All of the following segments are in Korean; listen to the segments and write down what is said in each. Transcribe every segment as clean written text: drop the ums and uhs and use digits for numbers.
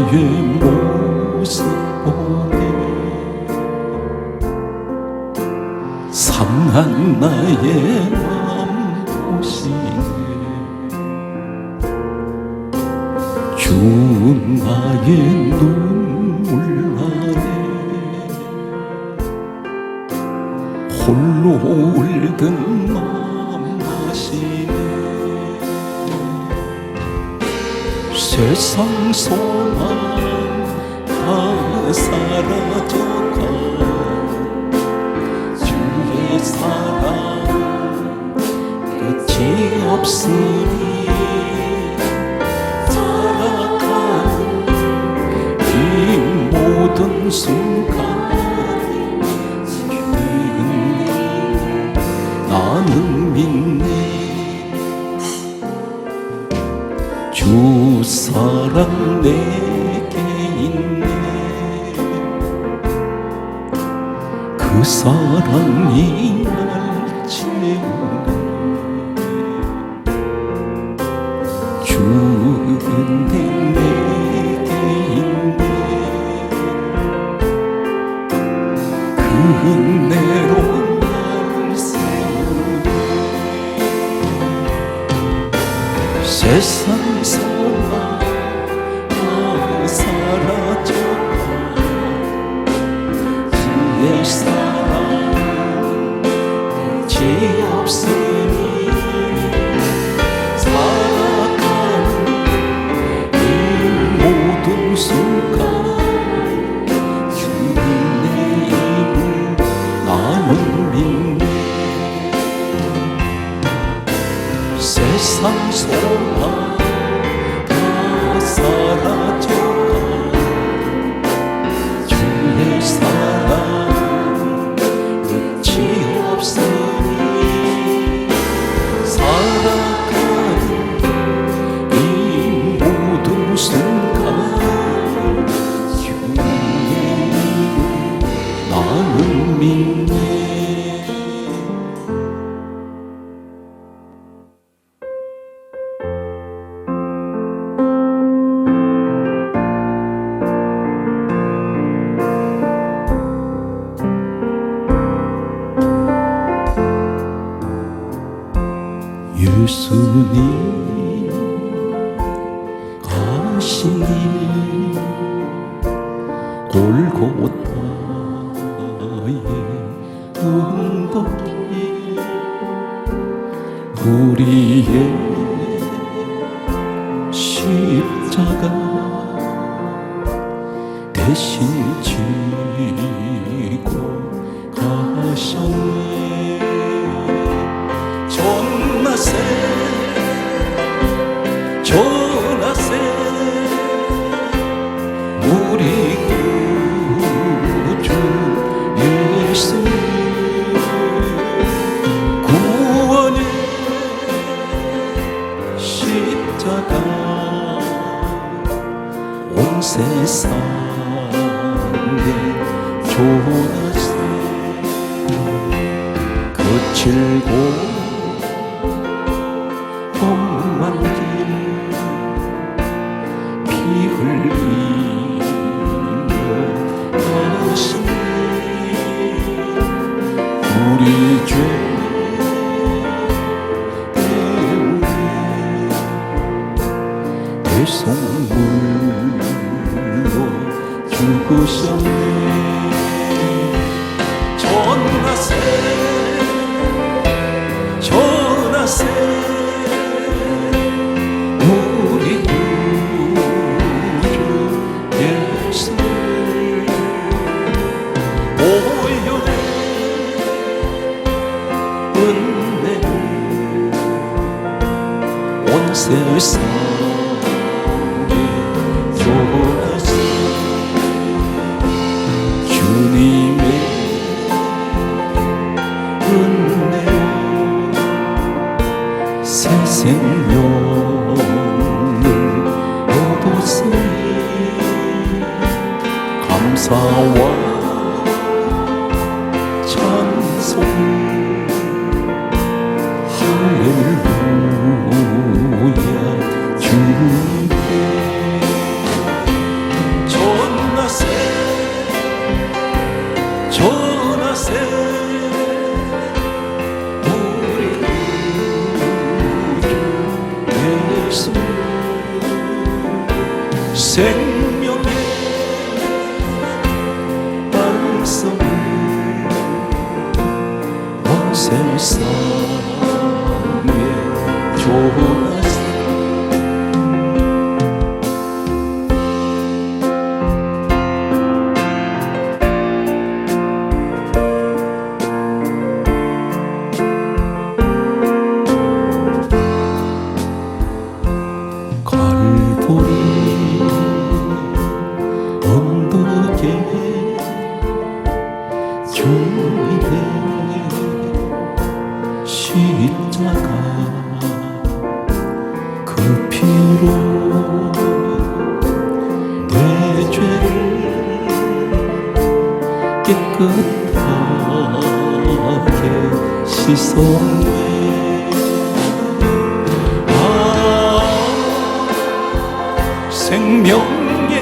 나의 모습 보네 상한 나의 맘 보시네 주운 나의 눈물 아래 홀로 울던 맘 아시네 세상 소망 다 사라져가 주의 사랑 끝이 없으니 살아가는 이 모든 순간 나는 믿네 주 사랑 내게 있네 그 사랑이 날 채우네 주 은혜 내게 있네 그 은혜로 세상 소망 다 사라져가 주의 사랑 끝이 없으니 살아가는 이 모든 순간 주의 입을 나는 믿네 세상 소망 다 사라져가 주의 사랑 끝이 없으니 살아가는 이 모든 순간 주의 이름 나는 믿네 예수님 가시니 골고타의 언덕에 우리의 십자가 대신 지고 가셨네 전하세 우리 구주 예수 구원의 십자가 온 세상에 전하세 거칠고 험한 길 피 흘리며 가시니 우리 죄 때문에 대속물로 죽으셨네 전하세 우리 구주 예수 오연의 은혜 온 세상에 전하세 주님의 은혜 새 생명을 얻었으니 감사와 찬송 할렐루야 주 예수 생명의 말씀 온 세상에 좋아서 갈보리 언덕에 주님의 십자가 그 피로 내 죄를 깨끗하게 씻었네. 생명의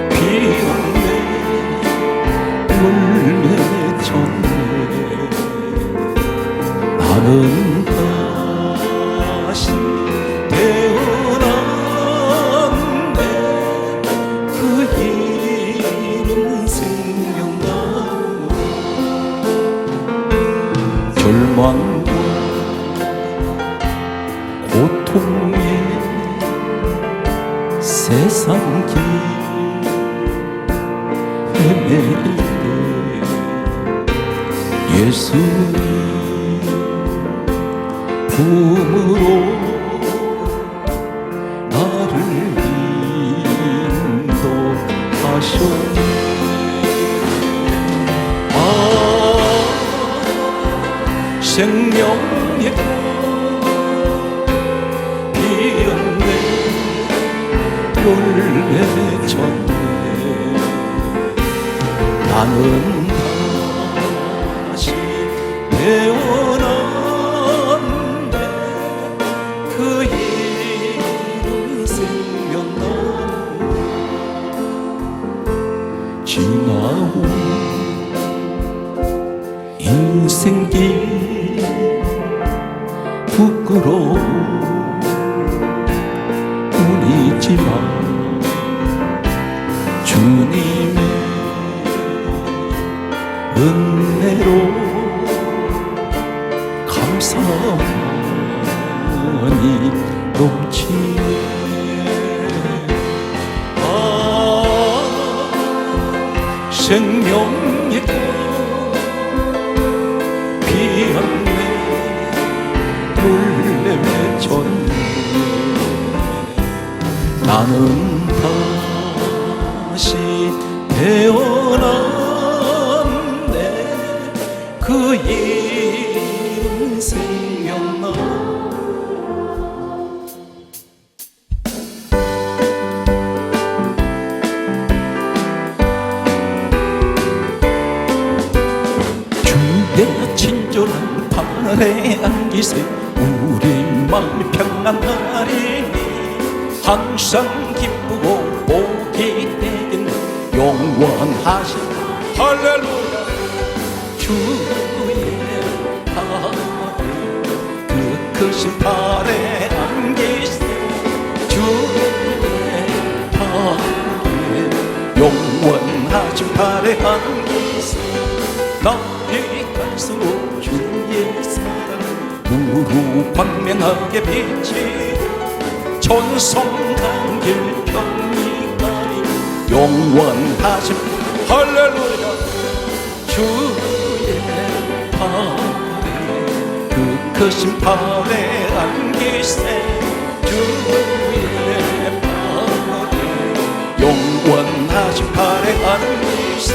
피었네 물매쳤네. 나는 다시 태어났네. 그 이름 생명나무 절망과 고통에 세상 길 헤맬 때 예수님 품으로 나를 인도하셨네. 생명의 피었네 물매쳤네. 나는 다시 태어났네. 그 이름 생명나무 지나온 인생길 부끄러운 뿐이지만 주님의 은혜로 감사하니 넘치네. 생명의 꽃 피었네 물매쳤네. 나는 다시 태어났네. 그 이름 생명나무 주의 친절한 팔에 안기세 우리 마음이 평안하리니 항상 기쁘고 복이 되겠네. 영원하신 할렐루야. 주의 팔에 그 크신 팔에 안기세 주의 팔에 영원하신 팔에 안기세. 나의 갈수록 주의 사랑 무루 광명하게 비치 천성강길 평이가리 영원하신 할렐루야. 주의 팔에 그 크신 팔에 안기세 주의 팔에 영원하신 팔에 안기세.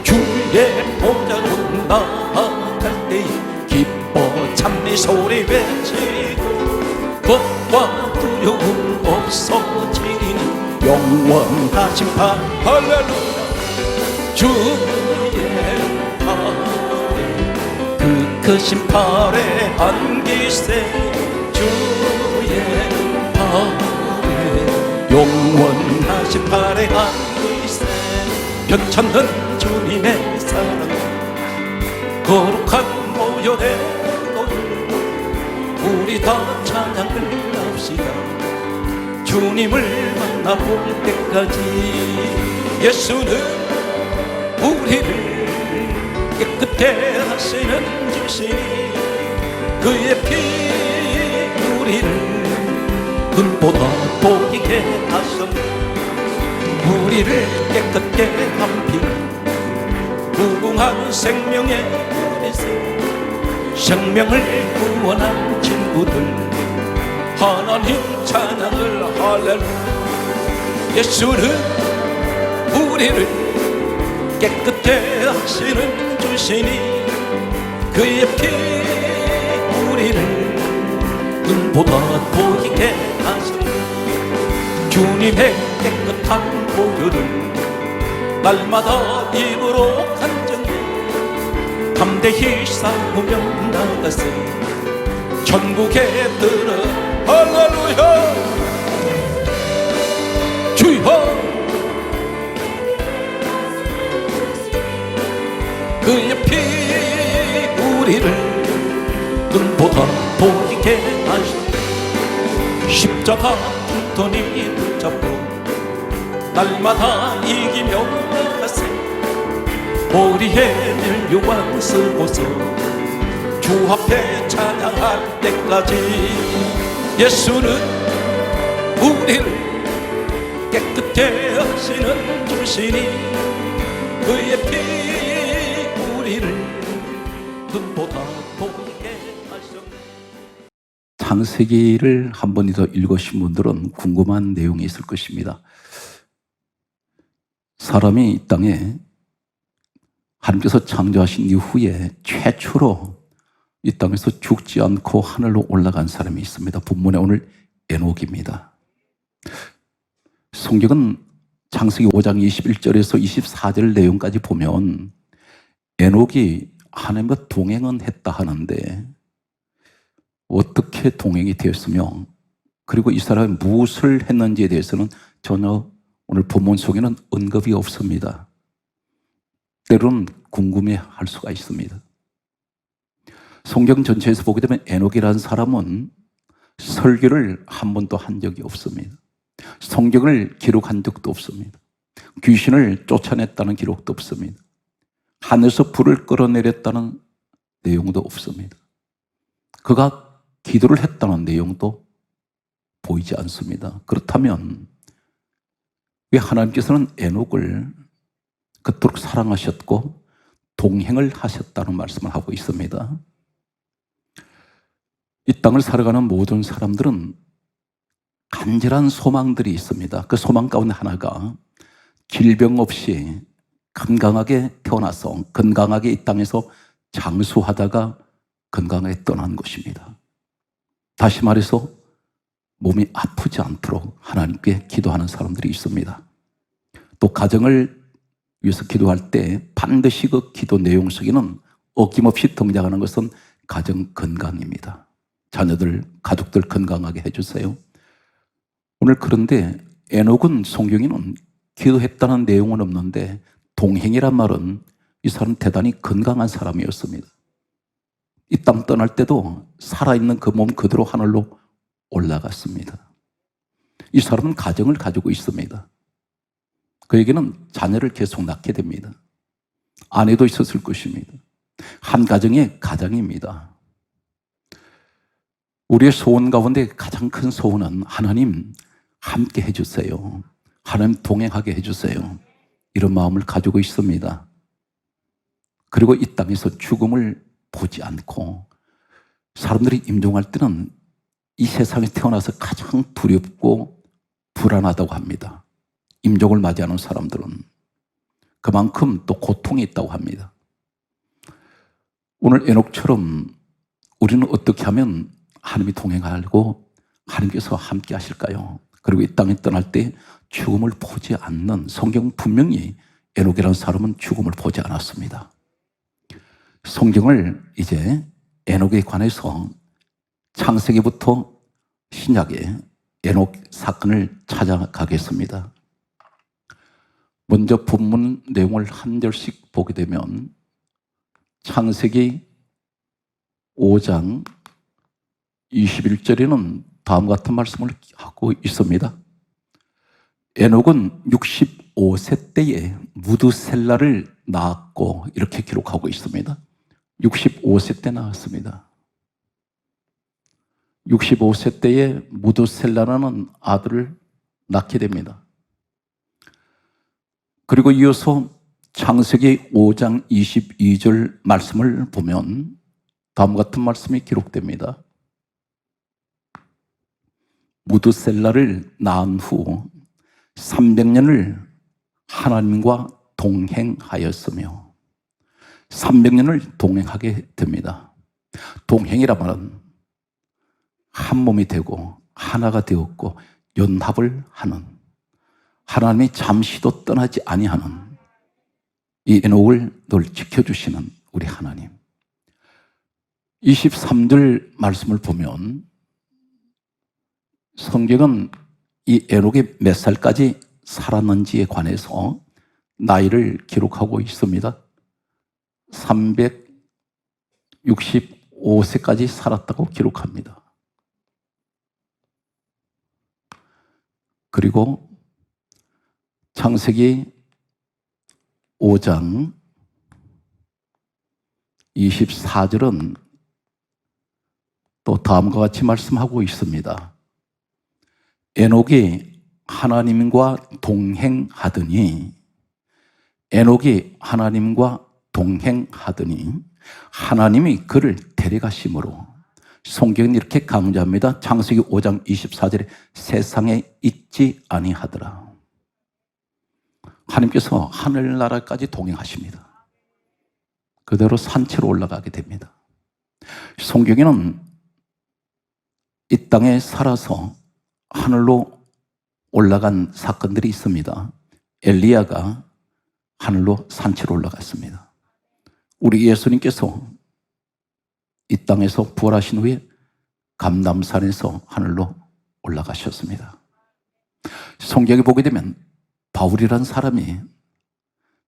주의 보좌로 나아갈 때에 기뻐 찬미 소리 외치고 겁과 두려움 없어지는 영원하신 팔 할렐루야. 주의 팔에 그 크신 팔에 안기세 주의 팔에 영원하신 팔에 안기세. 변찮는 주님의 사랑 거룩한 모여대 우리 다 찬양을 합시다. 주님을 만나볼 때까지. 예수는 우리를 깨끗해 하시는 주시니 그의 피 우리를 눈보다 보이게 하셨네. 우리를 깨끗게 한 피는 무궁한 생명의 그릇에 생명을 구원한 친구들 하나님 찬양을 할렐루야. 예수는 우리를 깨끗해 하시는 주시니 그의 피 우리를 눈보다 보이게 하시니 주님의 깨끗한 보혈을 날마다 입으로 간증해 담대히 싸우며 나가세 천국에 들어 할렐루야. 주여 그의 피 우리를 눈보다 보이게 하시네. 십자가 튼튼히 붙잡고 날마다 이기며 나가세 머리에 멸류관 쓰고서 주 앞에 찬양할 때까지. 예수는 우리를 깨끗해 하시는 주시니 그의 피 우리를 눈보다 보이게 하셨네. 창세기를 한 번 더 읽으신 분들은 궁금한 내용이 있을 것입니다. 사람이 이 땅에 하나님께서 창조하신 이후에 최초로 이 땅에서 죽지 않고 하늘로 올라간 사람이 있습니다. 본문에 오늘 에녹입니다. 성경은 창세기 5장 21절에서 24절 내용까지 보면 에녹이 하나님과 동행은 했다 하는데 어떻게 동행이 되었으며 그리고 이 사람이 무엇을 했는지에 대해서는 전혀 오늘 본문 속에는 언급이 없습니다. 때로는 궁금해할 수가 있습니다. 성경 전체에서 보게 되면 에녹이라는 사람은 설교를 한 번도 한 적이 없습니다. 성경을 기록한 적도 없습니다. 귀신을 쫓아냈다는 기록도 없습니다. 하늘에서 불을 끌어내렸다는 내용도 없습니다. 그가 기도를 했다는 내용도 보이지 않습니다. 그렇다면 왜 하나님께서는 에녹을 그토록 사랑하셨고 동행을 하셨다는 말씀을 하고 있습니다. 이 땅을 살아가는 모든 사람들은 간절한 소망들이 있습니다. 그 소망 가운데 하나가 질병 없이 건강하게 태어나서 건강하게 이 땅에서 장수하다가 건강하게 떠나는 것입니다. 다시 말해서 몸이 아프지 않도록 하나님께 기도하는 사람들이 있습니다. 또 가정을 위해서 기도할 때 반드시 그 기도 내용 속에는 어김없이 등장하는 것은 가정 건강입니다. 자녀들, 가족들 건강하게 해주세요. 오늘 그런데 에녹은 성경에는 기도했다는 내용은 없는데 동행이란 말은 이 사람은 대단히 건강한 사람이었습니다. 이 땅 떠날 때도 살아있는 그 몸 그대로 하늘로 올라갔습니다. 이 사람은 가정을 가지고 있습니다. 그에게는 자녀를 계속 낳게 됩니다. 아내도 있었을 것입니다. 한 가정의 가장입니다. 우리의 소원 가운데 가장 큰 소원은 하나님 함께 해주세요. 하나님 동행하게 해주세요. 이런 마음을 가지고 있습니다. 그리고 이 땅에서 죽음을 보지 않고 사람들이 임종할 때는 이 세상에 태어나서 가장 두렵고 불안하다고 합니다. 임종을 맞이하는 사람들은 그만큼 또 고통이 있다고 합니다. 오늘 에녹처럼 우리는 어떻게 하면 하나님이 동행하고 하나님께서 함께 하실까요? 그리고 이 땅에 떠날 때 죽음을 보지 않는, 성경 분명히 에녹이라는 사람은 죽음을 보지 않았습니다. 성경을 이제 에녹에 관해서 창세기부터 신약의 에녹 사건을 찾아가겠습니다. 먼저 본문 내용을 한 절씩 보게 되면, 창세기 5장 1절부터 21절에는 다음 같은 말씀을 하고 있습니다. 에녹은 65세 때에 무두셀라를 낳았고 이렇게 기록하고 있습니다. 65세 때 낳았습니다. 65세 때에 무두셀라라는 아들을 낳게 됩니다. 그리고 이어서 창세기 5장 22절 말씀을 보면 다음 같은 말씀이 기록됩니다. 무두셀라를 낳은 후 300년을 하나님과 동행하였으며 300년을 동행하게 됩니다. 동행이라 말은 한 몸이 되고 하나가 되었고 연합을 하는, 하나님이 잠시도 떠나지 아니하는 이 에녹을 늘 지켜주시는 우리 하나님. 23절 말씀을 보면 성경은 이 에녹이 몇 살까지 살았는지에 관해서 나이를 기록하고 있습니다. 365세까지 살았다고 기록합니다. 그리고 창세기 5장 24절은 또 다음과 같이 말씀하고 있습니다. 에녹이 하나님과 동행하더니 하나님이 그를 데려가심으로 성경은 이렇게 강조합니다. 창세기 5장 24절에 세상에 있지 아니하더라. 하나님께서 하늘나라까지 동행하십니다. 그대로 산채로 올라가게 됩니다. 성경에는 이 땅에 살아서 하늘로 올라간 사건들이 있습니다. 엘리야가 하늘로 산채로 올라갔습니다. 우리 예수님께서 이 땅에서 부활하신 후에 감람산에서 하늘로 올라가셨습니다. 성경에 보게 되면 바울이란 사람이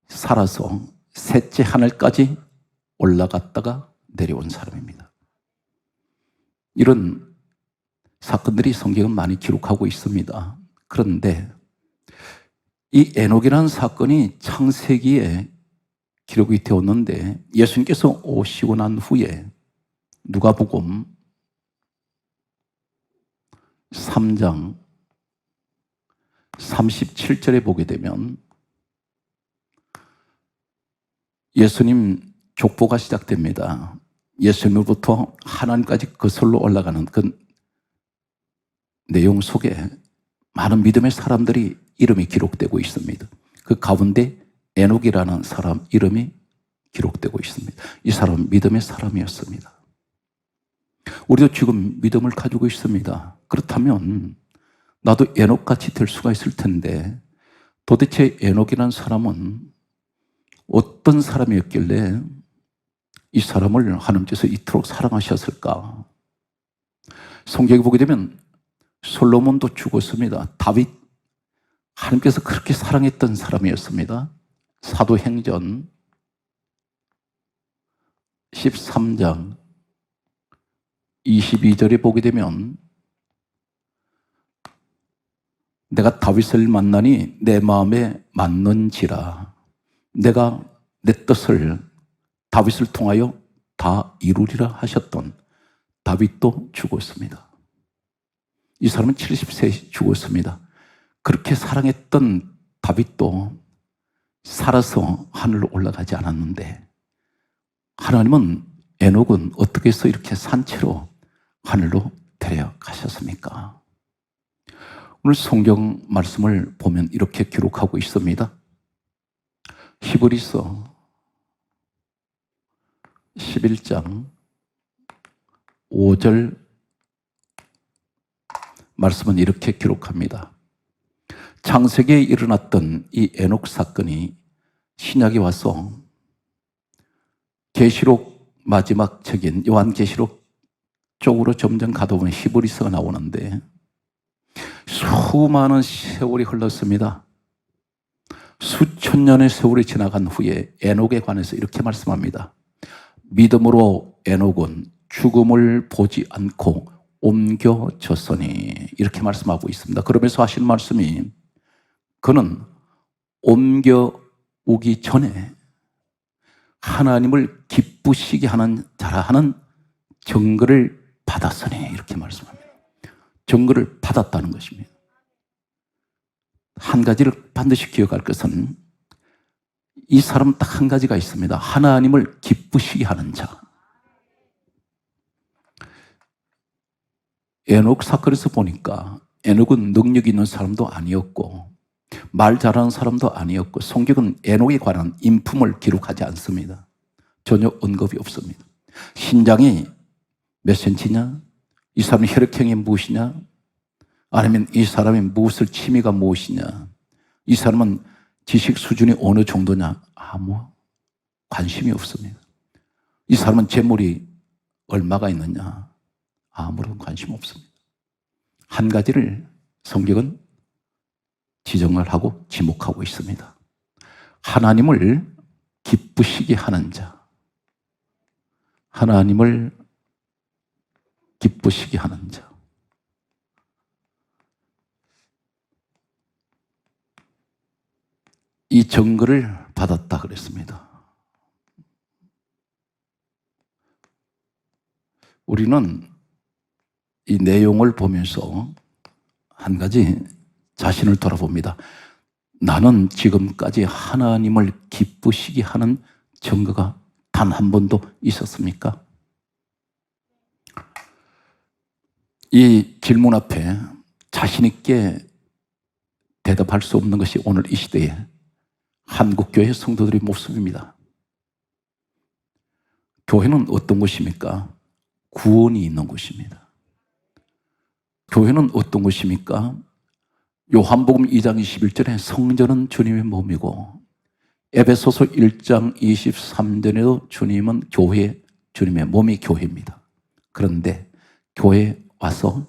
살아서 셋째 하늘까지 올라갔다가 내려온 사람입니다. 이런 사건들이 성경은 많이 기록하고 있습니다. 그런데 이 에녹이라는 사건이 창세기에 기록이 되었는데 예수님께서 오시고 난 후에 누가복음 3장 37절에 보게 되면 예수님 족보가 시작됩니다. 예수님으로부터 하나님까지 거슬러 올라가는 그 내용 속에 많은 믿음의 사람들이 이름이 기록되고 있습니다. 그 가운데 에녹이라는 사람 이름이 기록되고 있습니다. 이 사람은 믿음의 사람이었습니다. 우리도 지금 믿음을 가지고 있습니다. 그렇다면 나도 에녹같이 될 수가 있을 텐데 도대체 에녹이라는 사람은 어떤 사람이었길래 이 사람을 하나님께서 이토록 사랑하셨을까? 성경에 보게 되면 솔로몬도 죽었습니다. 다윗, 하나님께서 그렇게 사랑했던 사람이었습니다. 사도행전 13장 22절에 보게 되면 내가 다윗을 만나니 내 마음에 맞는지라 내가 내 뜻을 다윗을 통하여 다 이루리라 하셨던 다윗도 죽었습니다. 이 사람은 70세에 죽었습니다. 그렇게 사랑했던 다윗도 살아서 하늘로 올라가지 않았는데 하나님은 에녹은 어떻게 해서 이렇게 산채로 하늘로 데려가셨습니까? 오늘 성경 말씀을 보면 이렇게 기록하고 있습니다. 히브리서 11장 5절 말씀은 이렇게 기록합니다. 창세기에 일어났던 이 에녹 사건이 신약에 와서 계시록 마지막 책인 요한계시록 쪽으로 점점 가다 보면 히브리서가 나오는데 수많은 세월이 흘렀습니다. 수천 년의 세월이 지나간 후에 에녹에 관해서 이렇게 말씀합니다. 믿음으로 에녹은 죽음을 보지 않고 옮겨졌으니 이렇게 말씀하고 있습니다. 그러면서 하시는 말씀이 그는 옮겨오기 전에 하나님을 기쁘시게 하는 자라 하는 증거를 받았으니 이렇게 말씀합니다. 증거를 받았다는 것입니다. 한 가지를 반드시 기억할 것은 이 사람은 딱 한 가지가 있습니다. 하나님을 기쁘시게 하는 자. 에녹 사건에서 보니까 에녹은 능력이 있는 사람도 아니었고 말 잘하는 사람도 아니었고 성경은 에녹에 관한 인품을 기록하지 않습니다. 전혀 언급이 없습니다. 신장이 몇 센치냐? 이 사람의 혈액형이 무엇이냐? 아니면 이 사람의 무엇을 취미가 무엇이냐? 이 사람은 지식 수준이 어느 정도냐? 아무 관심이 없습니다. 이 사람은 재물이 얼마가 있느냐? 아무런 관심 없습니다. 한 가지를 성경은 지정을 하고 지목하고 있습니다. 하나님을 기쁘시게 하는 자. 하나님을 기쁘시게 하는 자. 이 증거를 받았다 그랬습니다. 우리는 이 내용을 보면서 한 가지 자신을 돌아봅니다. 나는 지금까지 하나님을 기쁘시게 하는 증거가 단 한 번도 있었습니까? 이 질문 앞에 자신 있게 대답할 수 없는 것이 오늘 이 시대에 한국교회 성도들의 모습입니다. 교회는 어떤 곳입니까? 구원이 있는 곳입니다. 교회는 어떤 곳입니까? 요한복음 2장 21절에 성전은 주님의 몸이고 에베소서 1장 23절에도 주님은 교회, 주님의 몸이 교회입니다. 그런데 교회에 와서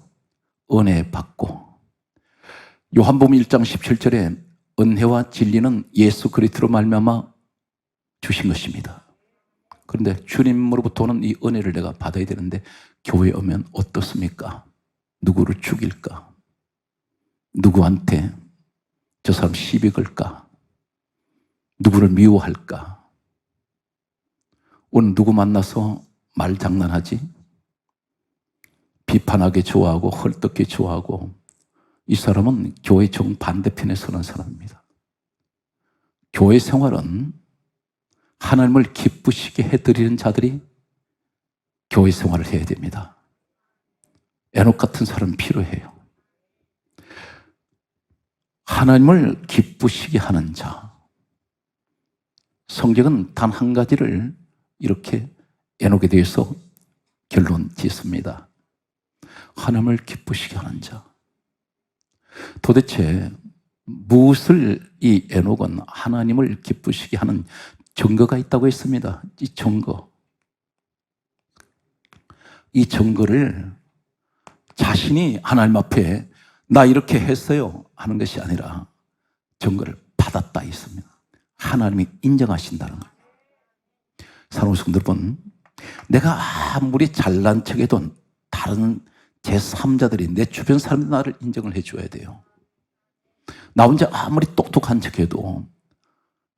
은혜 받고 요한복음 1장 17절에 은혜와 진리는 예수 그리스도로 말미암아 주신 것입니다. 그런데 주님으로부터는 이 은혜를 내가 받아야 되는데 교회에 오면 어떻습니까? 누구를 죽일까? 누구한테 저 사람 시비 걸까? 누구를 미워할까? 오늘 누구 만나서 말 장난하지? 비판하기 좋아하고 헐떡기 좋아하고 이 사람은 교회 정반대편에 서는 사람입니다. 교회 생활은 하나님을 기쁘시게 해드리는 자들이 교회 생활을 해야 됩니다. 에녹 같은 사람 필요해요. 하나님을 기쁘시게 하는 자. 성경은 단 한 가지를 이렇게 에녹에 대해서 결론 짓습니다. 하나님을 기쁘시게 하는 자. 도대체 무엇을 이 에녹은 하나님을 기쁘시게 하는 증거가 있다고 했습니다. 이 증거. 이 증거를 자신이 하나님 앞에 나 이렇게 했어요 하는 것이 아니라 증거를 받았다 했습니다. 하나님이 인정하신다는 거예요. 사랑하는 성도 여러분, 내가 아무리 잘난 척해도 다른 제3자들이 내 주변 사람들이 나를 인정을 해줘야 돼요. 나 혼자 아무리 똑똑한 척해도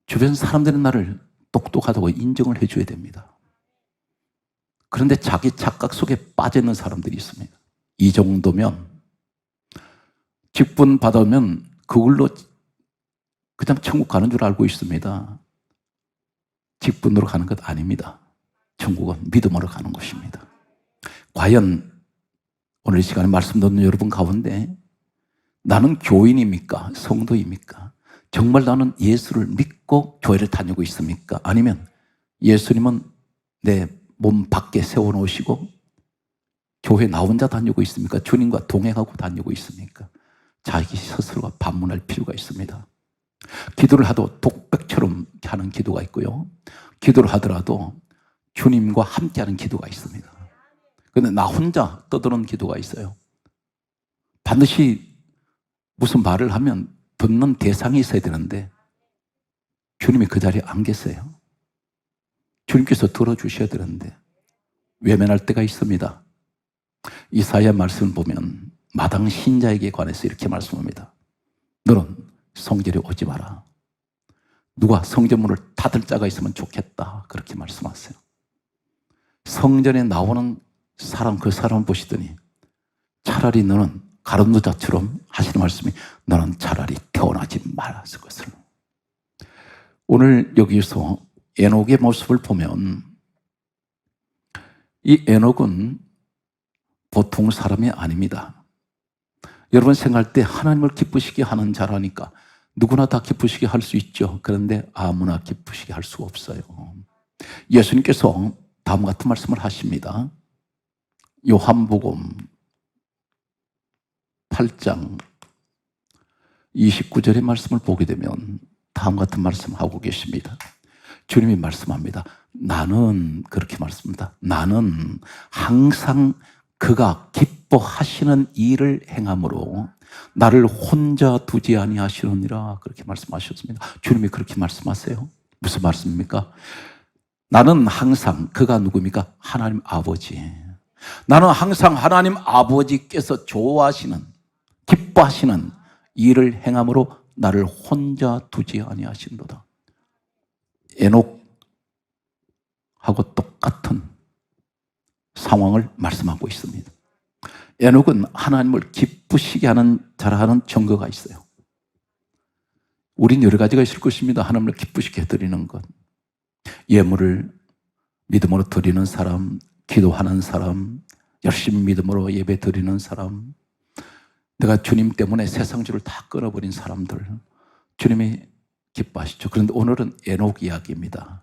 주변 사람들은 나를 똑똑하다고 인정을 해줘야 됩니다. 그런데 자기 착각 속에 빠져 있는 사람들이 있습니다. 이 정도면 직분 받으면 그걸로 그냥 천국 가는 줄 알고 있습니다. 직분으로 가는 것 아닙니다. 천국은 믿음으로 가는 것입니다. 과연 오늘 이 시간에 말씀 듣는 여러분 가운데 나는 교인입니까? 성도입니까? 정말 나는 예수를 믿고 교회를 다니고 있습니까? 아니면 예수님은 내 몸 밖에 세워놓으시고 교회 나 혼자 다니고 있습니까? 주님과 동행하고 다니고 있습니까? 자기 스스로가 반문할 필요가 있습니다. 기도를 하도 독백처럼 하는 기도가 있고요. 기도를 하더라도 주님과 함께하는 기도가 있습니다. 그런데 나 혼자 떠드는 기도가 있어요. 반드시 무슨 말을 하면 듣는 대상이 있어야 되는데 주님이 그 자리에 안 계세요. 주님께서 들어주셔야 되는데 외면할 때가 있습니다. 이사야 말씀을 보면 마당 신자에게 관해서 이렇게 말씀합니다. 너는 성전에 오지 마라. 누가 성전문을 닫을 자가 있으면 좋겠다. 그렇게 말씀하세요. 성전에 나오는 사람, 그 사람 보시더니 차라리 너는 가룟노자처럼 하시는 말씀이 너는 차라리 태어나지 말았을 것을. 오늘 여기서 에녹의 모습을 보면 이 에녹은 보통 사람이 아닙니다. 여러분 생각할 때 하나님을 기쁘시게 하는 자라니까 누구나 다 기쁘시게 할 수 있죠. 그런데 아무나 기쁘시게 할 수가 없어요. 예수님께서 다음 같은 말씀을 하십니다. 요한복음 8장 29절의 말씀을 보게 되면 다음 같은 말씀을 하고 계십니다. 주님이 말씀합니다. 나는 그렇게 말씀합니다. 나는 항상 그가 기뻐하시는 일을 행함으로 나를 혼자 두지 아니하시느니라 그렇게 말씀하셨습니다. 주님이 그렇게 말씀하세요. 무슨 말씀입니까? 나는 항상 그가 누구입니까? 하나님 아버지. 나는 항상 하나님 아버지께서 좋아하시는 기뻐하시는 일을 행함으로 나를 혼자 두지 아니하시는도다. 에녹하고 똑같은 상황을 말씀하고 있습니다. 에녹은 하나님을 기쁘시게 하는 자라는 증거가 있어요. 우린 여러 가지가 있을 것입니다. 하나님을 기쁘시게 해드리는 것. 예물을 믿음으로 드리는 사람, 기도하는 사람, 열심히 믿음으로 예배 드리는 사람, 내가 주님 때문에 세상줄을 다 끊어버린 사람들, 주님이 기뻐하시죠. 그런데 오늘은 에녹 이야기입니다.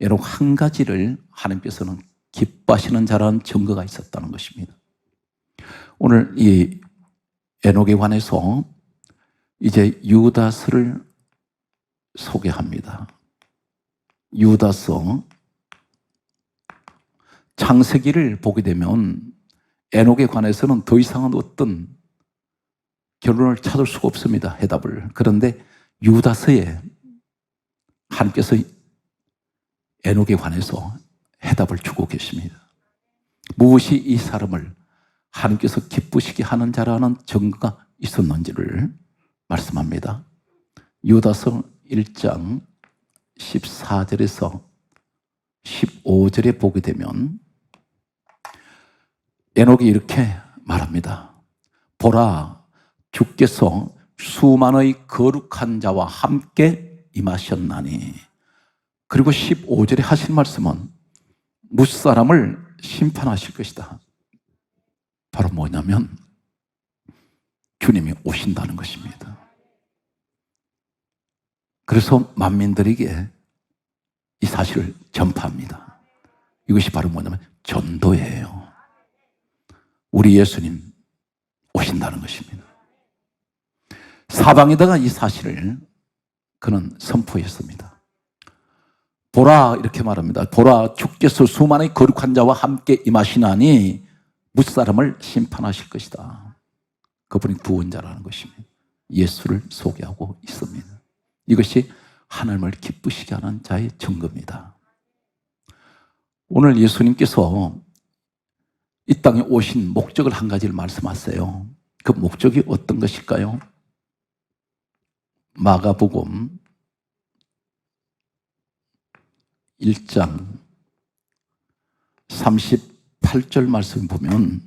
에녹 한 가지를 하나님께서는 기뻐하시는 자라는 증거가 있었다는 것입니다. 오늘 이 에녹에 관해서 이제 유다서를 소개합니다. 유다서 창세기를 보게 되면 에녹에 관해서는 더 이상은 어떤 결론을 찾을 수가 없습니다. 해답을. 그런데 유다서에 하나님께서 에녹에 관해서 해답을 주고 계십니다. 무엇이 이 사람을 하나님께서 기쁘시게 하는 자라는 증거가 있었는지를 말씀합니다. 유다서 1장 14절에서 15절에 보게 되면 에녹이 이렇게 말합니다. 보라, 주께서 수만의 거룩한 자와 함께 임하셨나니. 그리고 15절에 하신 말씀은 무사람을 심판하실 것이다. 바로 뭐냐면 주님이 오신다는 것입니다. 그래서 만민들에게 이 사실을 전파합니다. 이것이 바로 뭐냐면 전도예요. 우리 예수님 오신다는 것입니다. 사방에다가 이 사실을 그는 선포했습니다. 보라, 이렇게 말합니다. 보라, 주께서 수많은 거룩한 자와 함께 임하시나니 무사람을 심판하실 것이다. 그분이 구원자라는 것입니다. 예수를 소개하고 있습니다. 이것이 하나님을 기쁘시게 하는 자의 증거입니다. 오늘 예수님께서 이 땅에 오신 목적을 한 가지를 말씀하세요. 그 목적이 어떤 것일까요? 마가복음 1장 38절 말씀을 보면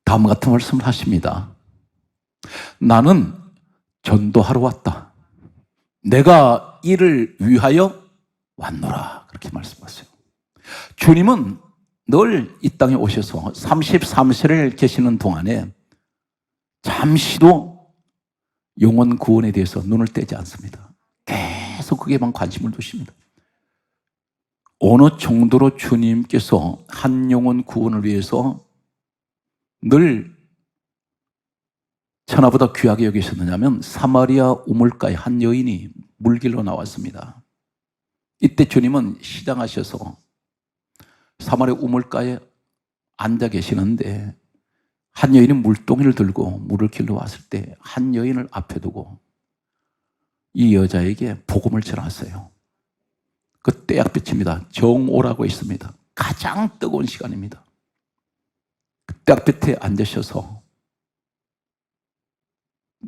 다음과 같은 말씀을 하십니다. 나는 전도하러 왔다. 내가 이를 위하여 왔노라. 그렇게 말씀하세요. 주님은 늘 이 땅에 오셔서 33세를 계시는 동안에 잠시도 영혼 구원에 대해서 눈을 떼지 않습니다. 계속 그게만 관심을 두십니다. 어느 정도로 주님께서 한 영혼 구원을 위해서 늘 천하보다 귀하게 여기셨느냐면 사마리아 우물가에 한 여인이 물길로 나왔습니다. 이때 주님은 시장하셔서 사마리아 우물가에 앉아 계시는데 한 여인이 물동이를 들고 물을 길러 왔을 때 한 여인을 앞에 두고 이 여자에게 복음을 전하세요. 그 때약볕입니다. 정오라고 있습니다. 가장 뜨거운 시간입니다. 떼약볕에 앉으셔서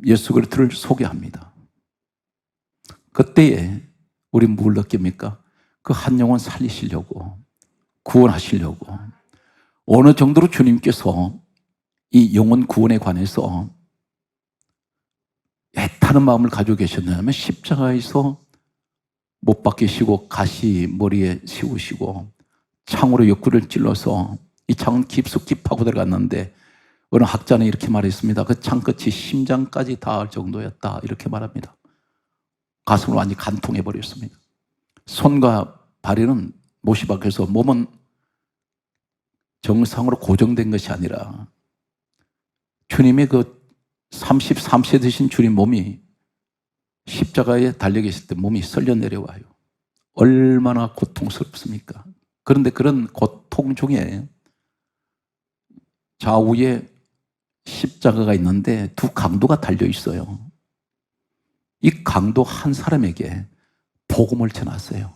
예수 그리스도를 소개합니다. 그때에 우리 뭘 느낍니까? 그 한 영혼 살리시려고, 구원하시려고 어느 정도로 주님께서 이 영혼 구원에 관해서 애타는 마음을 가지고 계셨냐면 십자가에서 못 박히시고 가시 머리에 씌우시고 창으로 옆구리를 찔러서 이 창은 깊숙이 파고 들어갔는데 어느 학자는 이렇게 말했습니다. 그 창끝이 심장까지 닿을 정도였다, 이렇게 말합니다. 가슴을 완전히 간통해 버렸습니다. 손과 발에는 못이 박혀서 몸은 정상으로 고정된 것이 아니라 주님의 그 33세 되신 주님 몸이 십자가에 달려 계실 때 몸이 쓸려 내려와요. 얼마나 고통스럽습니까? 그런데 그런 고통 중에 좌우에 십자가가 있는데 두 강도가 달려 있어요. 이 강도 한 사람에게 복음을 전하세요.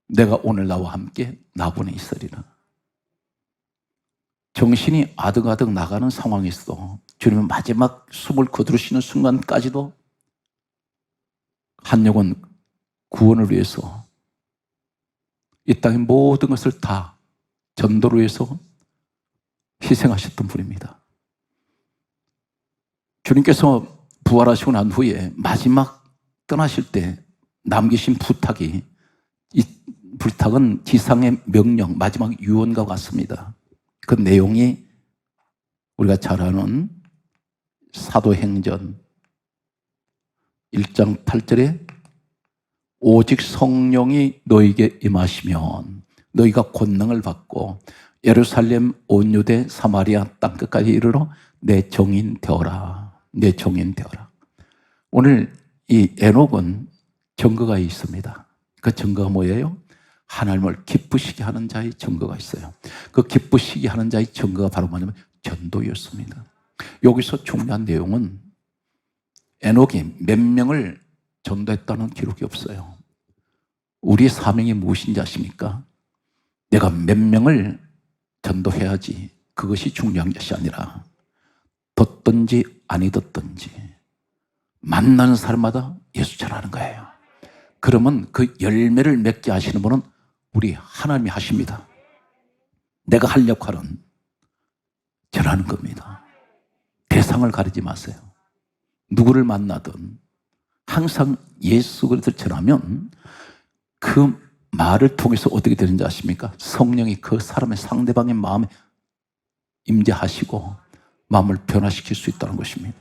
내가 오늘 나와 함께 나군에 있으리라. 정신이 아득아득 나가는 상황에서 주님은 마지막 숨을 거두시는 순간까지도 한 영혼 구원을 위해서 이 땅의 모든 것을 다 전도를 위해서 희생하셨던 분입니다. 주님께서 부활하시고 난 후에 마지막 떠나실 때 남기신 부탁이, 이 부탁은 지상의 명령, 마지막 유언과 같습니다. 그 내용이 우리가 잘 아는 사도행전 1장 8절에 오직 성령이 너에게 임하시면 너희가 권능을 받고 예루살렘 온 유대 사마리아 땅끝까지 이르러 내 종인 되어라. 내 종인 되어라. 오늘 이 에녹은 증거가 있습니다. 그 증거가 뭐예요? 하나님을 기쁘시게 하는 자의 증거가 있어요. 그 기쁘시게 하는 자의 증거가 바로 뭐냐면 전도였습니다. 여기서 중요한 내용은 에녹이 몇 명을 전도했다는 기록이 없어요. 우리의 사명이 무엇인지 아십니까? 내가 몇 명을 전도해야지 그것이 중요한 것이 아니라 듣든지 아니 듣든지 만나는 사람마다 예수 전하는 거예요. 그러면 그 열매를 맺게 하시는 분은 우리 하나님이 하십니다. 내가 할 역할은 전하는 겁니다. 대상을 가리지 마세요. 누구를 만나든 항상 예수 그리스도를 전하면 그 말을 통해서 어떻게 되는지 아십니까? 성령이 그 사람의 상대방의 마음에 임재하시고 마음을 변화시킬 수 있다는 것입니다.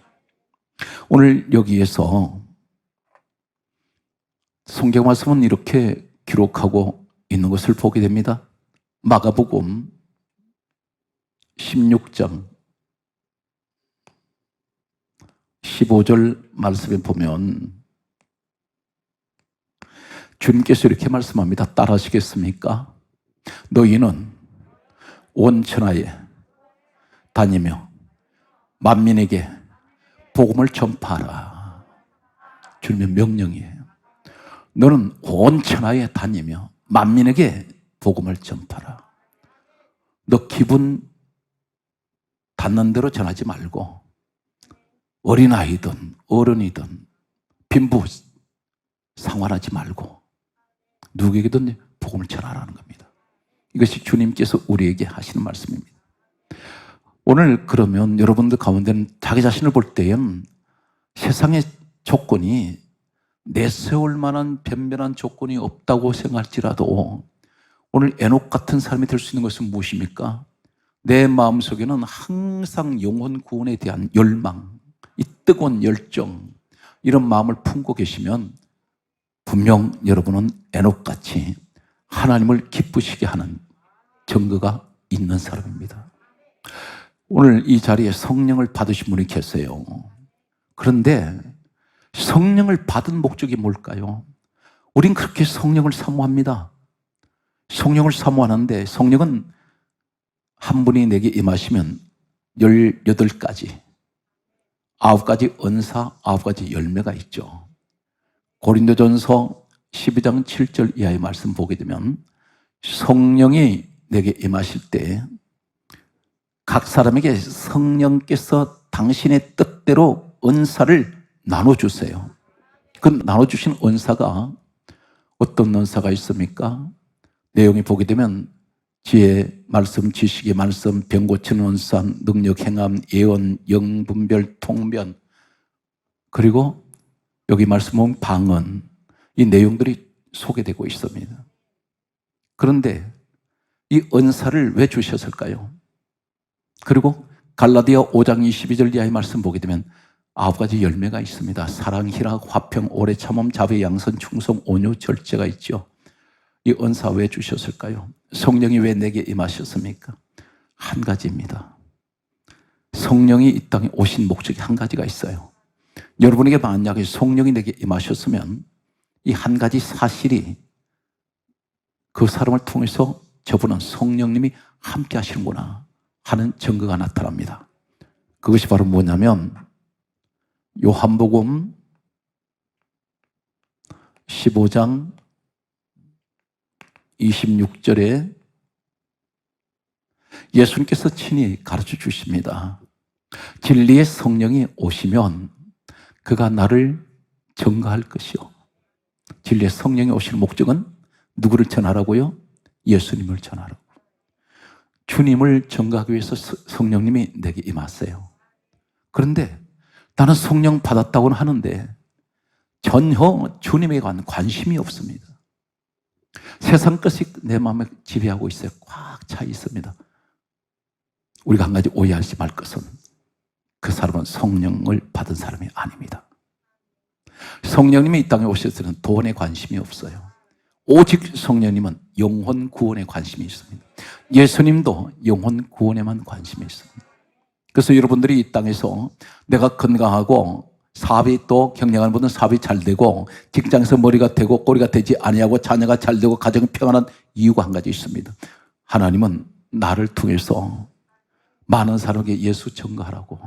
오늘 여기에서 성경 말씀은 이렇게 기록하고 있는 것을 보게 됩니다. 마가복음 16장 15절 말씀에 보면 주님께서 이렇게 말씀합니다. 따라하시겠습니까? 너희는 온 천하에 다니며 만민에게 복음을 전파하라. 주님의 명령이에요. 너는 온 천하에 다니며 만민에게 복음을 전파하라. 너 기분 닿는 대로 전하지 말고 어린아이든 어른이든 빈부 상관하지 말고 누구에게든 복음을 전하라는 겁니다. 이것이 주님께서 우리에게 하시는 말씀입니다. 오늘 그러면 여러분들 가운데는 자기 자신을 볼 때엔 세상의 조건이 내세울 만한 변변한 조건이 없다고 생각할지라도 오늘 에녹 같은 사람이 될 수 있는 것은 무엇입니까? 내 마음속에는 항상 영혼 구원에 대한 열망, 이 뜨거운 열정, 이런 마음을 품고 계시면 분명 여러분은 에녹같이 하나님을 기쁘시게 하는 증거가 있는 사람입니다. 오늘 이 자리에 성령을 받으신 분이 계세요. 그런데 성령을 받은 목적이 뭘까요? 우린 그렇게 성령을 사모합니다. 성령을 사모하는데 성령은 한 분이 내게 임하시면 18가지, 9가지 은사, 9가지 열매가 있죠. 고린도전서 12장 7절 이하의 말씀 보게 되면 성령이 내게 임하실 때 각 사람에게 성령께서 당신의 뜻대로 은사를 나눠주세요. 그 나눠주신 은사가 어떤 은사가 있습니까? 내용이 보게 되면 지혜, 말씀, 지식의 말씀, 병 고치는 은사, 능력, 행함, 예언, 영분별, 통변, 그리고 여기 말씀 보면 방언, 이 내용들이 소개되고 있습니다. 그런데 이 은사를 왜 주셨을까요? 그리고 갈라디아 5장 22절 이하의 말씀 보게 되면 9가지 열매가 있습니다. 사랑, 희락, 화평, 오래 참음, 자비, 양선, 충성, 온유, 절제가 있죠. 이 은사 왜 주셨을까요? 성령이 왜 내게 임하셨습니까? 한 가지입니다. 성령이 이 땅에 오신 목적이 한 가지가 있어요. 여러분에게 만약에 성령이 내게 임하셨으면 이 한 가지 사실이 그 사람을 통해서 저분은 성령님이 함께 하시는구나 하는 증거가 나타납니다. 그것이 바로 뭐냐면 요한복음 15장 26절에 예수님께서 친히 가르쳐 주십니다. 진리의 성령이 오시면 그가 나를 증거할 것이요. 진리의 성령이 오시는 목적은 누구를 전하라고요? 예수님을 전하라고. 주님을 증거하기 위해서 성령님이 내게 임하세요. 그런데 나는 성령 받았다고는 하는데 전혀 주님에 관한 관심이 없습니다. 세상 것이 내 마음에 지배하고 있어요. 꽉 차 있습니다. 우리가 한 가지 오해하지 말 것은 그 사람은 성령을 받은 사람이 아닙니다. 성령님이 이 땅에 오셨을 때는 돈에 관심이 없어요. 오직 성령님은 영혼 구원에 관심이 있습니다. 예수님도 영혼 구원에만 관심이 있습니다. 그래서 여러분들이 이 땅에서 내가 건강하고 사업이 또 경영하는 분은 사업이 잘 되고 직장에서 머리가 되고 꼬리가 되지 아니하고 자녀가 잘 되고 가정이 평안한 이유가 한 가지 있습니다. 하나님은 나를 통해서 많은 사람에게 예수 증거하라고,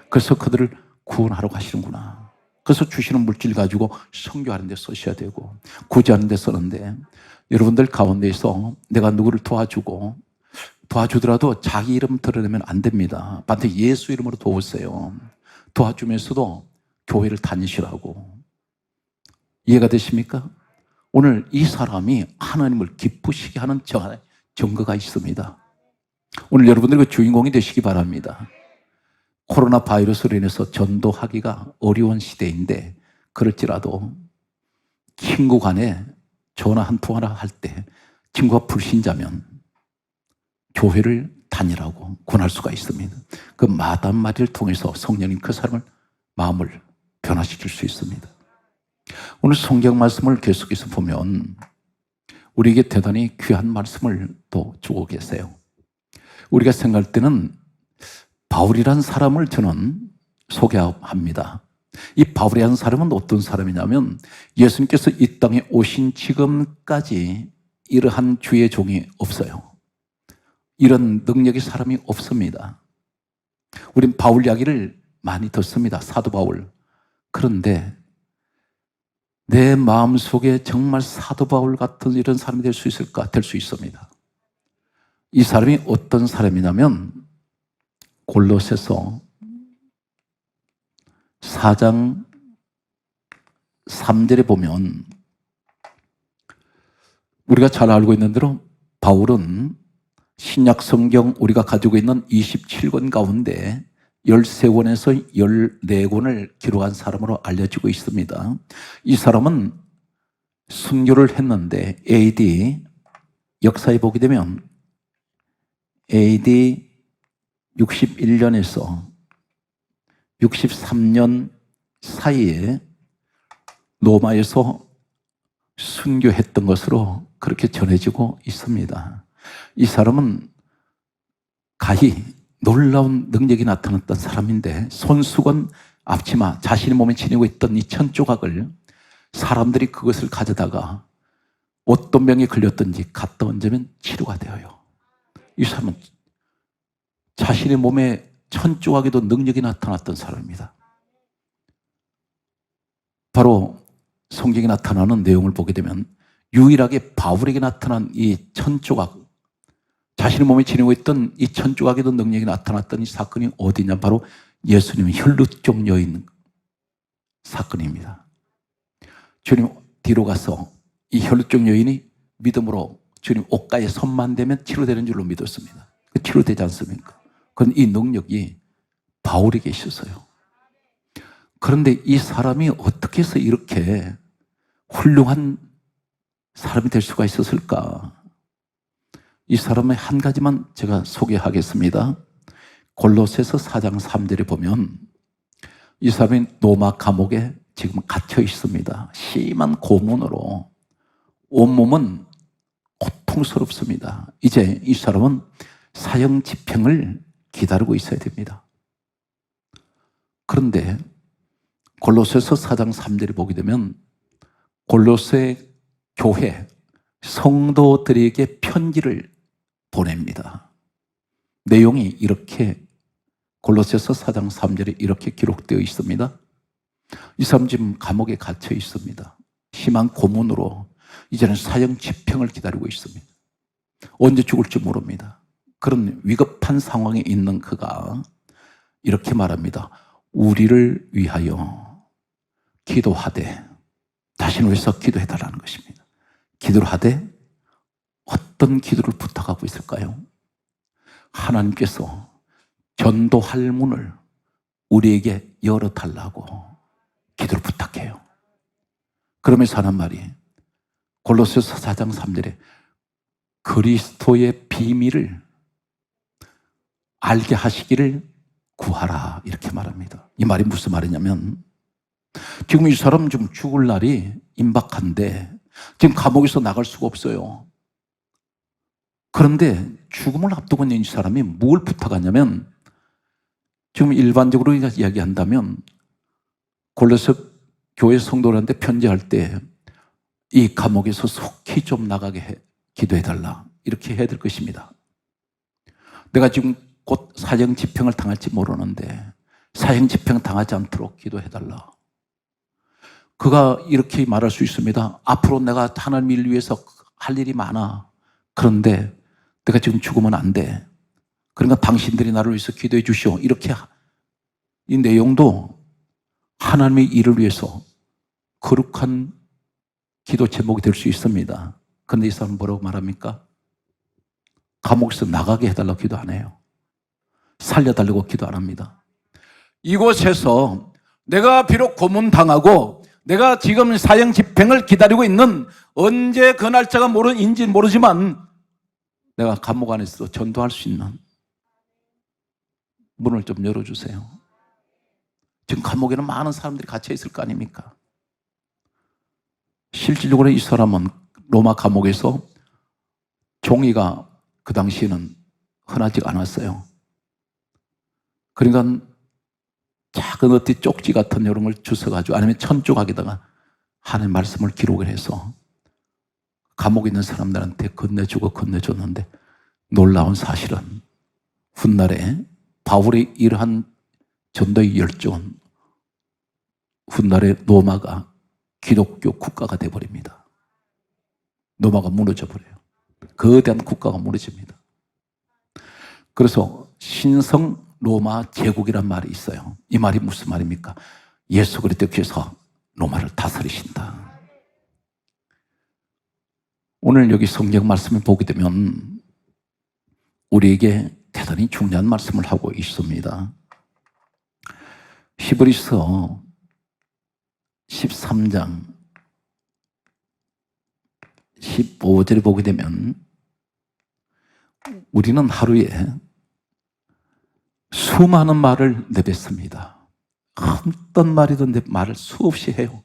그래서 그들을 구원하러 가시는구나. 그래서 주시는 물질 가지고 선교하는 데 쓰셔야 되고 구제하는 데 쓰는데, 여러분들 가운데에서 내가 누구를 도와주더라도 자기 이름 드러내면 안 됩니다. 반드시 예수 이름으로 도우세요. 도와주면서도 교회를 다니시라고. 이해가 되십니까? 오늘 이 사람이 하나님을 기쁘시게 하는 증거가 있습니다. 오늘 여러분들 그 주인공이 되시기 바랍니다. 코로나 바이러스로 인해서 전도하기가 어려운 시대인데 그럴지라도 친구 간에 전화 한 통 하나 할 때 친구가 불신자면 교회를 다니라고 권할 수가 있습니다. 그 말 한마디를 통해서 성령님 그 사람을 마음을 변화시킬 수 있습니다. 오늘 성경 말씀을 계속해서 보면 우리에게 대단히 귀한 말씀을 또 주고 계세요. 우리가 생각할 때는 바울이라는 사람을 저는 소개합니다. 이 바울이라는 사람은 어떤 사람이냐면 예수님께서 이 땅에 오신 지금까지 이러한 주의 종이 없어요. 이런 능력의 사람이 없습니다. 우린 바울 이야기를 많이 듣습니다. 사도 바울. 그런데 내 마음속에 정말 사도 바울 같은 이런 사람이 될 수 있을까? 될 수 있습니다. 이 사람이 어떤 사람이냐면 골로새서 4장 3절에 보면 우리가 잘 알고 있는 대로 바울은 신약 성경 우리가 가지고 있는 27권 가운데 13권에서 14권을 기록한 사람으로 알려지고 있습니다. 이 사람은 순교를 했는데 AD 역사에 보게 되면 AD 61년에서 63년 사이에 로마에서 순교했던 것으로 그렇게 전해지고 있습니다. 이 사람은 가히 놀라운 능력이 나타났던 사람인데 손수건 앞치마 자신의 몸에 지니고 있던 이 천조각을 사람들이 그것을 가져다가 어떤 병에 걸렸든지 갖다 얹으면 치료가 되어요. 이 사람은 자신의 몸에 천조각에도 능력이 나타났던 사람입니다. 바로 성경에 나타나는 내용을 보게 되면 유일하게 바울에게 나타난 이 천조각, 자신의 몸에 지니고 있던 이 천주각에도 능력이 나타났던 이 사건이 어디냐? 바로 예수님의 혈루증 여인 사건입니다. 주님 뒤로 가서 이 혈루증 여인이 믿음으로 주님 옷가에 손만 대면 치료되는 줄로 믿었습니다. 치료되지 않습니까? 그건 이 능력이 바울에게 있었어요. 그런데 이 사람이 어떻게 해서 이렇게 훌륭한 사람이 될 수가 있었을까? 이 사람의 한 가지만 제가 소개하겠습니다. 골로새서 4장 3절에 보면 이 사람이 로마 감옥에 지금 갇혀 있습니다. 심한 고문으로 온몸은 고통스럽습니다. 이제 이 사람은 사형 집행을 기다리고 있어야 됩니다. 그런데 골로새서 4장 3절에 보게 되면 골로새 교회 성도들에게 편지를 보냅니다. 내용이 이렇게 골로새서 4장 3절에 이렇게 기록되어 있습니다. 이 사람 지금 감옥에 갇혀 있습니다. 심한 고문으로 이제는 사형 집행을 기다리고 있습니다. 언제 죽을지 모릅니다. 그런 위급한 상황에 있는 그가 이렇게 말합니다. 우리를 위하여 기도하되, 자신을 위해서 기도해달라는 것입니다. 기도를 하되 어떤 기도를 부탁하고 있을까요? 하나님께서 전도할 문을 우리에게 열어달라고 기도를 부탁해요. 그러면서 하는 말이 골로새서 4장 3절에 그리스도의 비밀을 알게 하시기를 구하라 이렇게 말합니다. 이 말이 무슨 말이냐면 지금 이 사람 좀 죽을 날이 임박한데 지금 감옥에서 나갈 수가 없어요. 그런데 죽음을 앞두고 있는 이 사람이 뭘 부탁하냐면 지금 일반적으로 이야기한다면 골로새 교회 성도들한테 편지할 때 이 감옥에서 속히 좀 나가게 기도해달라 이렇게 해야 될 것입니다. 내가 지금 곧 사형 집행을 당할지 모르는데 사형 집행 당하지 않도록 기도해달라. 그가 이렇게 말할 수 있습니다. 앞으로 내가 하나님 일 위해서 할 일이 많아. 그런데 내가 지금 죽으면 안 돼. 그러니까 당신들이 나를 위해서 기도해 주시오. 이렇게 이 내용도 하나님의 일을 위해서 거룩한 기도 제목이 될 수 있습니다. 그런데 이 사람은 뭐라고 말합니까? 감옥에서 나가게 해달라고 기도 안 해요. 살려달라고 기도 안 합니다. 이곳에서 내가 비록 고문당하고 내가 지금 사형 집행을 기다리고 있는 언제 그 날짜가 인지 모르지만 내가 감옥 안에서 전도할 수 있는 문을 좀 열어주세요. 지금 감옥에는 많은 사람들이 갇혀 있을 거 아닙니까? 실질적으로 이 사람은 로마 감옥에서 종이가 그 당시에는 흔하지 않았어요. 그러니까 작은 어떤 쪽지 같은 이런 걸 주워가지고 아니면 천조각에다가 하나님의 말씀을 기록을 해서 감옥에 있는 사람들한테 건네줬는데 놀라운 사실은 훗날에 바울의 이러한 전도의 열정은 훗날에 로마가 기독교 국가가 되어버립니다. 로마가 무너져 버려요. 거대한 국가가 무너집니다. 그래서 신성 로마 제국이란 말이 있어요. 이 말이 무슨 말입니까? 예수 그리스도께서 로마를 다스리신다. 오늘 여기 성경 말씀을 보게 되면 우리에게 대단히 중요한 말씀을 하고 있습니다. 히브리서 13장 15절에 보게 되면 우리는 하루에 수많은 말을 내뱉습니다. 어떤 말이든 말을 수없이 해요.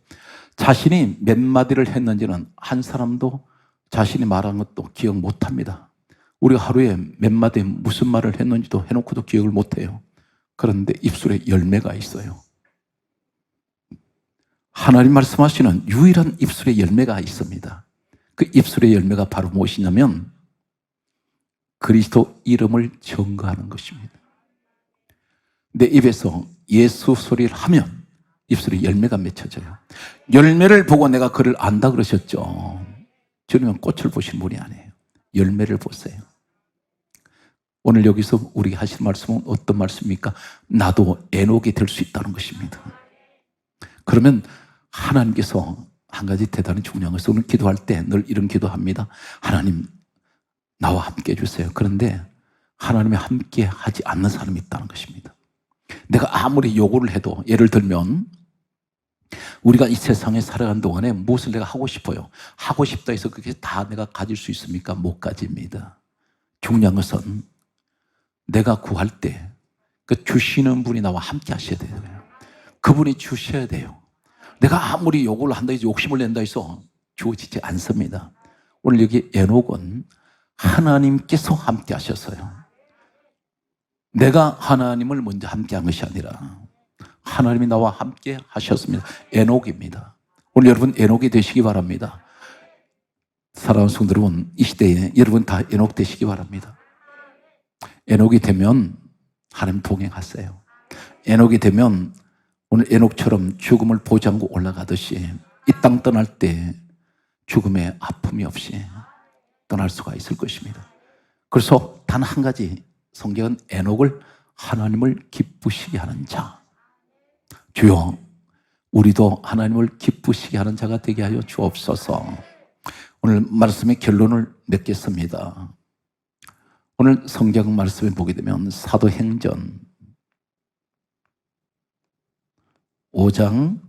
자신이 몇 마디를 했는지는 한 사람도 자신이 말한 것도 기억 못합니다. 우리가 하루에 몇 마디 무슨 말을 했는지도 해놓고도 기억을 못해요. 그런데 입술에 열매가 있어요. 하나님 말씀하시는 유일한 입술의 열매가 있습니다. 그 입술의 열매가 바로 무엇이냐면 그리스도 이름을 증거하는 것입니다. 내 입에서 예수 소리를 하면 입술에 열매가 맺혀져요. 열매를 보고 내가 그를 안다 그러셨죠. 주님은 꽃을 보신 분이 아니에요. 열매를 보세요. 오늘 여기서 우리가 하실 말씀은 어떤 말씀입니까? 나도 에녹이 될 수 있다는 것입니다. 그러면 하나님께서 한 가지 대단히 중요한 것은 오늘 기도할 때 늘 이런 기도합니다. 하나님, 나와 함께 해주세요. 그런데 하나님이 함께 하지 않는 사람이 있다는 것입니다. 내가 아무리 요구를 해도, 예를 들면 우리가 이 세상에 살아가는 동안에 무엇을 내가 하고 싶어요. 하고 싶다 해서 그게 다 내가 가질 수 있습니까? 못 가집니다. 중요한 것은 내가 구할 때 그 주시는 분이 나와 함께 하셔야 돼요. 그분이 주셔야 돼요. 내가 아무리 요구를 한다 해서 욕심을 낸다 해서 주어지지 않습니다. 오늘 여기 에녹은 하나님께서 함께 하셨어요. 내가 하나님을 먼저 함께 한 것이 아니라 하나님이 나와 함께 하셨습니다. 에녹입니다. 오늘 여러분 에녹이 되시기 바랍니다. 사랑하는 성도 여러분, 이 시대에 여러분 다 에녹 되시기 바랍니다. 에녹이 되면 하나님 동행하세요. 에녹이 되면 오늘 에녹처럼 죽음을 보지 않고 올라가듯이 이 땅 떠날 때 죽음의 아픔이 없이 떠날 수가 있을 것입니다. 그래서 단 한 가지, 성경은 에녹을 하나님을 기쁘시게 하는 자. 주여, 우리도 하나님을 기쁘시게 하는 자가 되게 하여 주옵소서. 오늘 말씀의 결론을 맺겠습니다. 오늘 성경 말씀을 보게 되면 사도행전 5장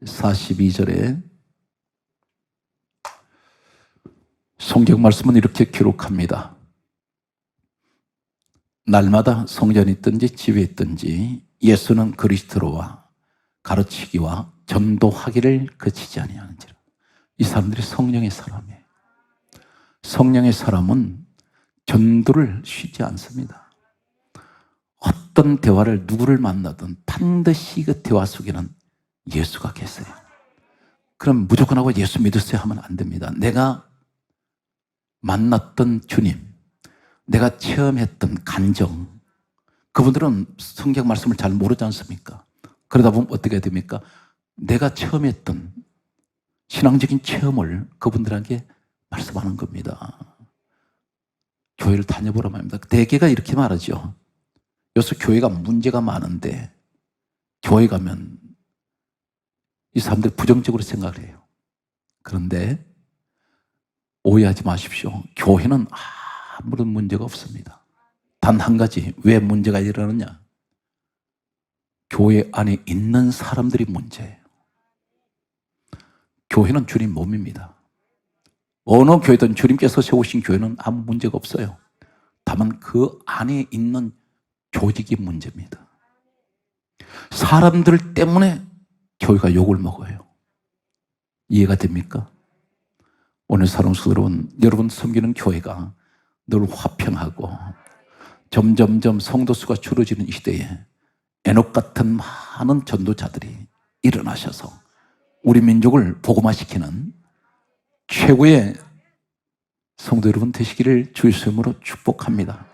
42절에 성경 말씀은 이렇게 기록합니다. 날마다 성전에 있든지 집에 있든지 예수는 그리스도로와 가르치기와 전도하기를 그치지 아니하는지라. 이 사람들이 성령의 사람이에요. 성령의 사람은 전도를 쉬지 않습니다. 어떤 대화를 누구를 만나든 반드시 그 대화 속에는 예수가 계세요. 그럼 무조건 하고 예수 믿으세요 하면 안 됩니다. 내가 만났던 주님, 내가 체험했던 감정, 그분들은 성경 말씀을 잘 모르지 않습니까? 그러다 보면 어떻게 됩니까? 내가 체험했던 신앙적인 체험을 그분들에게 말씀하는 겁니다. 교회를 다녀보라고 합니다. 대개가 이렇게 말하죠. 요새 교회가 문제가 많은데 교회 가면 이 사람들 부정적으로 생각을 해요. 그런데 오해하지 마십시오. 교회는 아무런 문제가 없습니다. 단 한 가지, 왜 문제가 일어나느냐? 교회 안에 있는 사람들이 문제예요. 교회는 주님 몸입니다. 어느 교회든 주님께서 세우신 교회는 아무 문제가 없어요. 다만 그 안에 있는 조직이 문제입니다. 사람들 때문에 교회가 욕을 먹어요. 이해가 됩니까? 오늘 사랑하는 성도 여러분 섬기는 교회가 늘 화평하고 점점점 성도 수가 줄어지는 이 시대에 에녹 같은 많은 전도자들이 일어나셔서 우리 민족을 복음화시키는 최고의 성도 여러분 되시기를 주의 이름으로 축복합니다.